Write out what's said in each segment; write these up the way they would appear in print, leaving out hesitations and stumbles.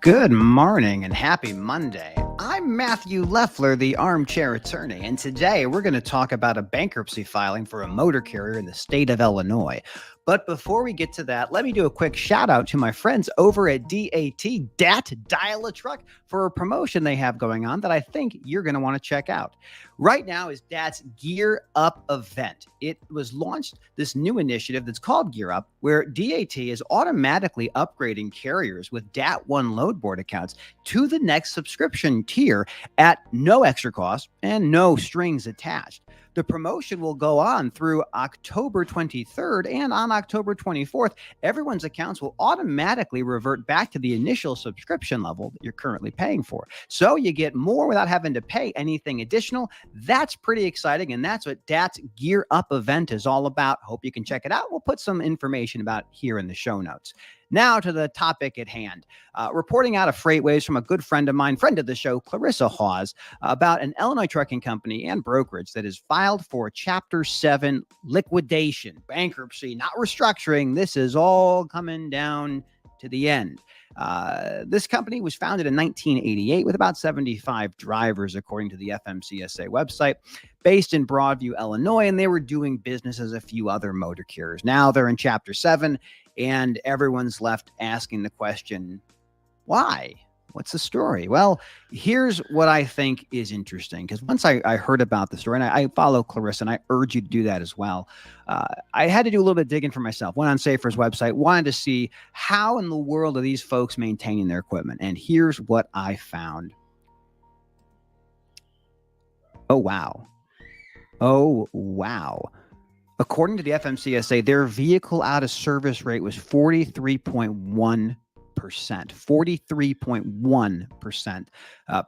Good morning and happy Monday. I'm Matthew Leffler, the armchair attorney, and today we're going to talk about a bankruptcy filing for a motor carrier in the state of Illinois. But before we get to that, let me do a quick shout out to my friends over at DAT Dial a Truck for a promotion they have going on that I think you're going to want to check out. Right now is DAT's Gear Up event. It was launched, this new initiative that's called Gear Up, where DAT is automatically upgrading carriers with DAT One load board accounts to the next subscription tier at no extra cost and no strings attached. The promotion will go on through October 23rd, and on October 24th, everyone's accounts will automatically revert back to the initial subscription level that you're currently paying for. So you get more without having to pay anything additional. That's pretty exciting, and that's what DAT's Gear Up event is all about. Hope you can check it out. We'll put some information about it here in the show notes. Now to the topic at hand. Reporting out of FreightWaves from a good friend of mine, friend of the show, Clarissa Hawes, about an Illinois trucking company and brokerage that is filed for Chapter 7 liquidation, bankruptcy, not restructuring. This is all coming down to the end. This company was founded in 1988 with about 75 drivers, according to the FMCSA website, based in Broadview, Illinois, and they were doing business as a few other motor carriers. Now they're in Chapter 7, and everyone's left asking the question, why? What's the story? Well, here's what I think is interesting, because once I heard about the story, and I follow Clarissa, and I urge you to do that as well. I had to do a little bit of digging for myself. Went on Safer's website, wanted to see how in the world are these folks maintaining their equipment. And here's what I found. Oh, wow. Oh, wow. According to the FMCSA, their vehicle out of service rate was 43.1%. 43.1%.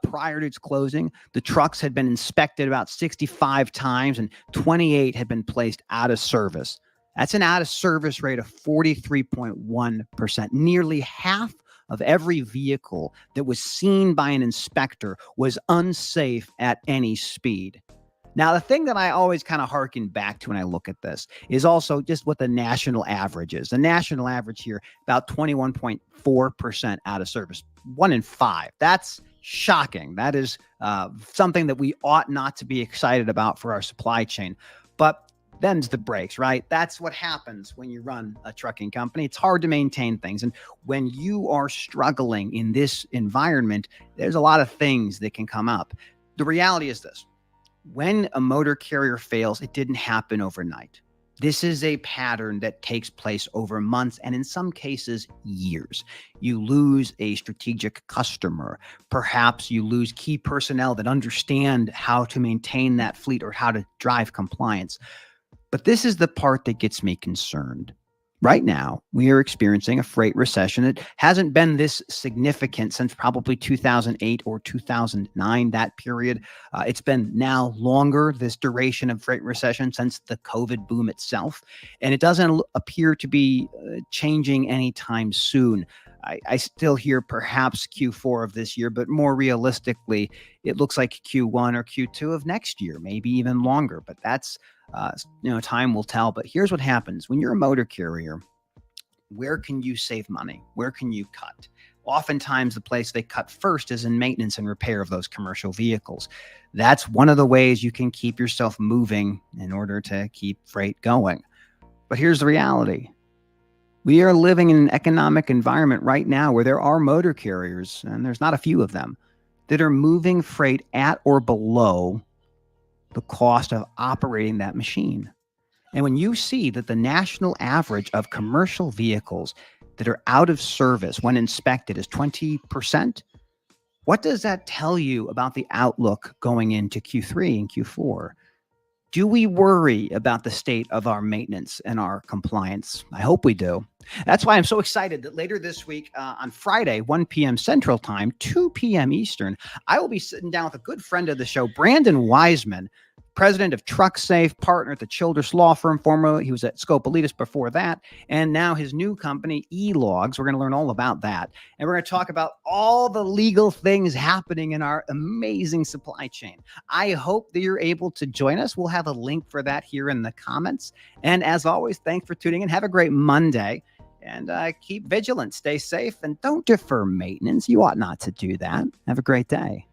Prior to its closing, the trucks had been inspected about 65 times and 28 had been placed out of service. That's an out of service rate of 43.1%. Nearly half of every vehicle that was seen by an inspector was unsafe at any speed. Now, the thing that I always kind of harken back to when I look at this is also just what the national average is. The national average here, about 21.4% out of service, 1 in 5. That's shocking. That is something that we ought not to be excited about for our supply chain. But them's the breaks, right? That's what happens when you run a trucking company. It's hard to maintain things. And when you are struggling in this environment, there's a lot of things that can come up. The reality is this. When a motor carrier fails, it didn't happen overnight. This is a pattern that takes place over months and in some cases, years. You lose a strategic customer. Perhaps you lose key personnel that understand how to maintain that fleet or how to drive compliance. But this is the part that gets me concerned. Right now, we are experiencing a freight recession. It hasn't been this significant since probably 2008 or 2009, that period. It's been now longer, this duration of freight recession, since the COVID boom itself. And it doesn't appear to be changing anytime soon. I still hear perhaps Q4 of this year, but more realistically, it looks like Q1 or Q2 of next year, maybe even longer. But that's time will tell. But here's what happens when you're a motor carrier. Where can you save money? Where can you cut? Oftentimes, the place they cut first is in maintenance and repair of those commercial vehicles. That's one of the ways you can keep yourself moving in order to keep freight going. But here's the reality. We are living in an economic environment right now where there are motor carriers, and there's not a few of them, that are moving freight at or below the cost of operating that machine. And when you see that the national average of commercial vehicles that are out of service when inspected is 20%, what does that tell you about the outlook going into Q3 and Q4? Do we worry about the state of our maintenance and our compliance? I hope we do. That's why I'm so excited that later this week on Friday, 1 p.m. Central Time, 2 p.m. Eastern, I will be sitting down with a good friend of the show, Brandon Wiseman, president of Trucksafe, partner at the Childress Law firm. Formerly, he was at Scope Elitis before that. And now his new company, eRegs. We're going to learn all about that. And we're going to talk about all the legal things happening in our amazing supply chain. I hope that you're able to join us. We'll have a link for that here in the comments. And as always, thanks for tuning in. Have a great Monday. And keep vigilant, stay safe, and don't defer maintenance. You ought not to do that. Have a great day.